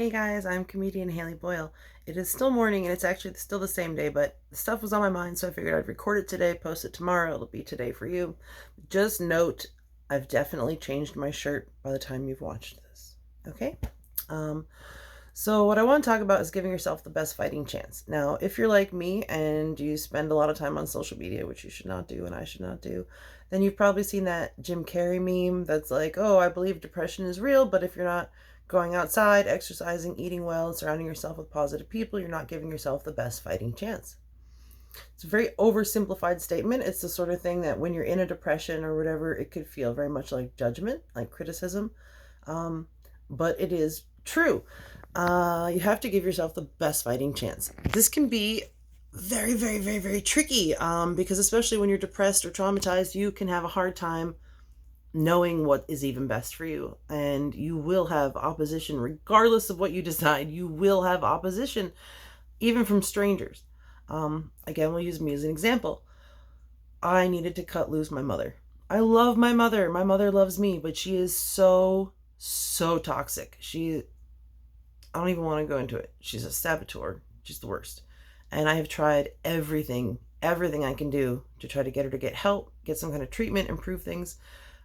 Hey guys, I'm comedian Haley Boyle. It is still morning and it's actually still the same day, but the stuff was on my mind, so I figured I'd record it today, post it tomorrow. It'll be today for you. Just note, I've definitely changed my shirt by the time you've watched this. Okay? Um, so what I want to talk about is giving yourself the best fighting chance. Now, if you're like me and you spend a lot of time on social media, which you should not do and I should not do, then you've probably seen that Jim Carrey meme that's like, oh, I believe depression is real, but if you're not going outside, exercising, eating well, and surrounding yourself with positive people, you're not giving yourself the best fighting chance. It's a very oversimplified statement. It's the sort of thing that when you're in a depression or whatever, it could feel very much like judgment, like criticism. Um, but it is true. You have to give yourself the best fighting chance. This can be very, very, very, very tricky because especially when you're depressed or traumatized, you can have a hard time knowing what is even best for you. And you will have opposition regardless of what you decide. You will have opposition even from strangers. Again, we'll use me as an example. I needed to cut loose my mother. I love my mother. My mother loves me, but she is so, so toxic. I don't even want to go into it. She's a saboteur. She's the worst. And I have tried everything I can do to try to get her to get help, get some kind of treatment, improve things.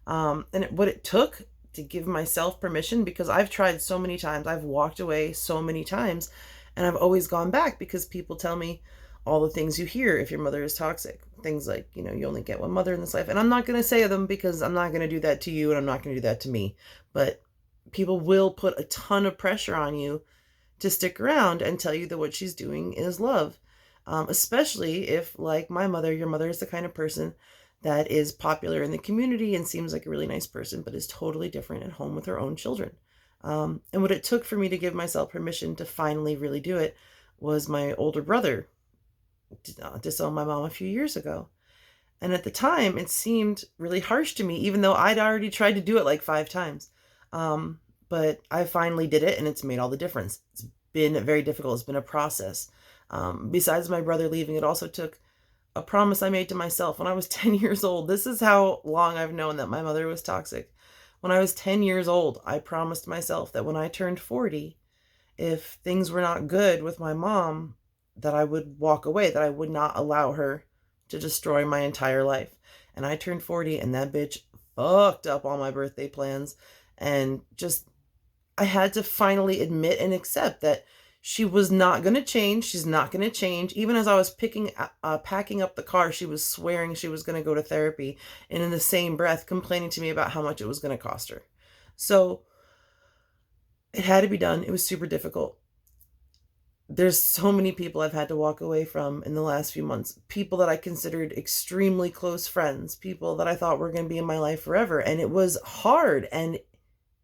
What it took to give myself permission, because I've tried so many times, I've walked away so many times, and I've always gone back because people tell me all the things you hear if your mother is toxic. Things like, you only get one mother in this life. And I'm not going to say them because I'm not going to do that to you and I'm not going to do that to me. But people will put a ton of pressure on you to stick around and tell you that what she's doing is love. Especially if, like my mother, your mother is the kind of person that is popular in the community and seems like a really nice person, but is totally different at home with her own children. And what it took for me to give myself permission to finally really do it was my older brother disowned my mom a few years ago. And at the time, it seemed really harsh to me, even though I'd already tried to do it like 5 times. But I finally did it, and it's made all the difference. It's been very difficult. It's been a process. Besides my brother leaving, it also took a promise I made to myself when I was 10 years old. This is how long I've known that my mother was toxic. When I was 10 years old, I promised myself that when I turned 40, if things were not good with my mom, that I would walk away, that I would not allow her to destroy my entire life. And I turned 40 and that bitch fucked up all my birthday plans. And just, I had to finally admit and accept that she was not going to change. She's not going to change. Even as I was packing up the car, she was swearing she was going to go to therapy. And in the same breath, complaining to me about how much it was going to cost her. So it had to be done. It was super difficult. There's so many people I've had to walk away from in the last few months. People that I considered extremely close friends. People that I thought were going to be in my life forever. And it was hard. And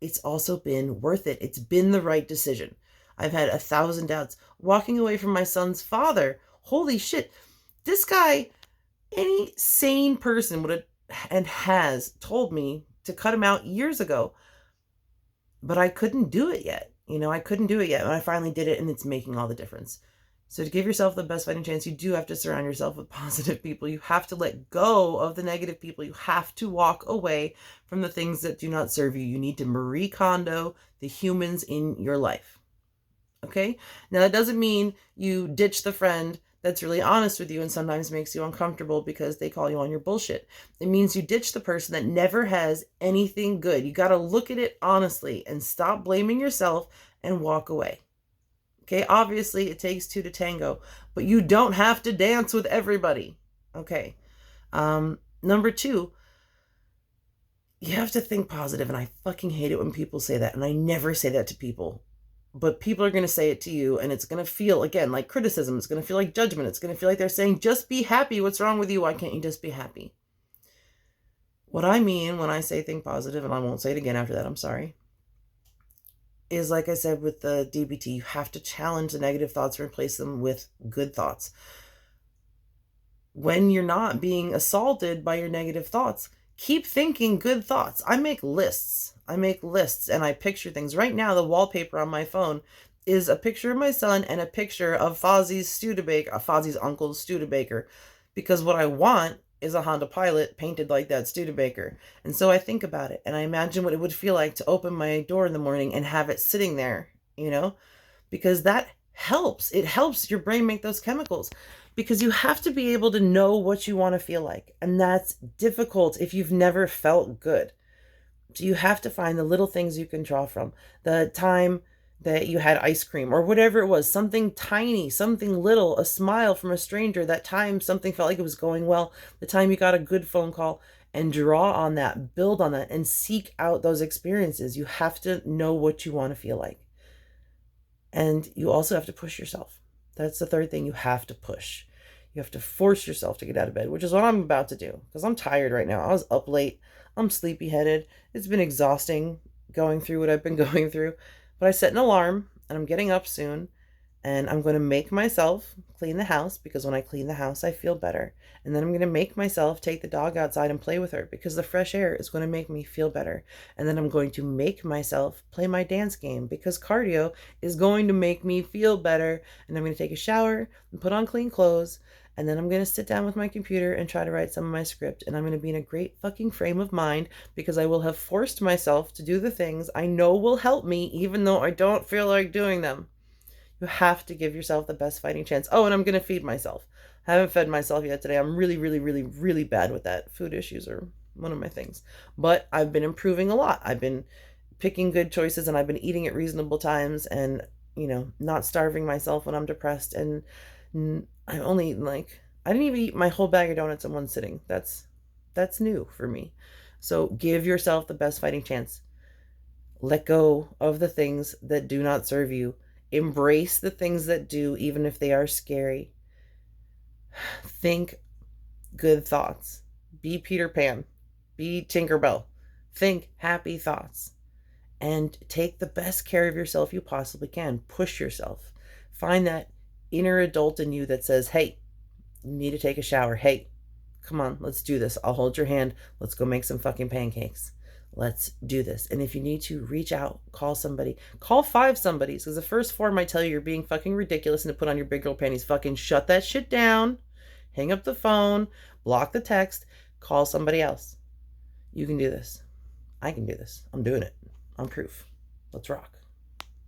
it's also been worth it. It's been the right decision. I've had 1,000 doubts. Walking away from my son's father. Holy shit. This guy, any sane person would have and has told me to cut him out years ago. But I couldn't do it yet. I couldn't do it yet. And I finally did it, and it's making all the difference. So to give yourself the best fighting chance, you do have to surround yourself with positive people. You have to let go of the negative people. You have to walk away from the things that do not serve you. You need to Marie Kondo the humans in your life. Okay? Now, that doesn't mean you ditch the friend that's really honest with you and sometimes makes you uncomfortable because they call you on your bullshit. It means you ditch the person that never has anything good. You got to look at it honestly and stop blaming yourself and walk away. Okay, obviously it takes two to tango, but you don't have to dance with everybody. Okay. Number 2, you have to think positive, and I fucking hate it when people say that, and I never say that to people. But people are going to say it to you, and it's going to feel, again, like criticism. It's going to feel like judgment. It's going to feel like they're saying, just be happy. What's wrong with you? Why can't you just be happy? What I mean when I say think positive, and I won't say it again after that, I'm sorry, is like I said with the DBT, you have to challenge the negative thoughts and replace them with good thoughts. When you're not being assaulted by your negative thoughts, keep thinking good thoughts. I make lists and I picture things. Right now, the wallpaper on my phone is a picture of my son and a picture of Fozzie's uncle's Studebaker, because what I want is a Honda Pilot painted like that Studebaker. And so I think about it and I imagine what it would feel like to open my door in the morning and have it sitting there you know, because that helps. It helps your brain make those chemicals because you have to be able to know what you want to feel like. And that's difficult if you've never felt good. So you have to find the little things you can draw from. The time that you had ice cream or whatever it was, something tiny, something little, a smile from a stranger, that time something felt like it was going well, the time you got a good phone call, and draw on that, build on that, and seek out those experiences. You have to know what you want to feel like. And you also have to push yourself. That's the third thing. You have to push. You have to force yourself to get out of bed, which is what I'm about to do because I'm tired right now. I was up late. I'm sleepy headed. It's been exhausting going through what I've been going through. But I set an alarm and I'm getting up soon. And I'm going to make myself clean the house because when I clean the house, I feel better. And then I'm going to make myself take the dog outside and play with her because the fresh air is going to make me feel better. And then I'm going to make myself play my dance game because cardio is going to make me feel better. And I'm going to take a shower and put on clean clothes. And then I'm going to sit down with my computer and try to write some of my script. And I'm going to be in a great fucking frame of mind because I will have forced myself to do the things I know will help me, even though I don't feel like doing them. You have to give yourself the best fighting chance. Oh, and I'm going to feed myself. I haven't fed myself yet today. I'm really, really, really, really bad with that. Food issues are one of my things. But I've been improving a lot. I've been picking good choices and I've been eating at reasonable times and, not starving myself when I'm depressed. And I only I didn't even eat my whole bag of donuts in one sitting. That's new for me. So give yourself the best fighting chance. Let go of the things that do not serve you. Embrace the things that do, even if they are scary. Think good thoughts. Be Peter Pan. Be Tinkerbell. Think happy thoughts. And take the best care of yourself you possibly can. Push yourself. Find that inner adult in you that says, hey, you need to take a shower. Hey, come on, let's do this. I'll hold your hand. Let's go make some fucking pancakes. Let's do this. And if you need to, reach out, call somebody, call 5 somebodies, because the first 4 might tell you you're being fucking ridiculous and to put on your big girl panties. Fucking shut that shit down. Hang up the phone, block the text, call somebody else. You can do this. I can do this. I'm doing it. I'm proof. Let's rock.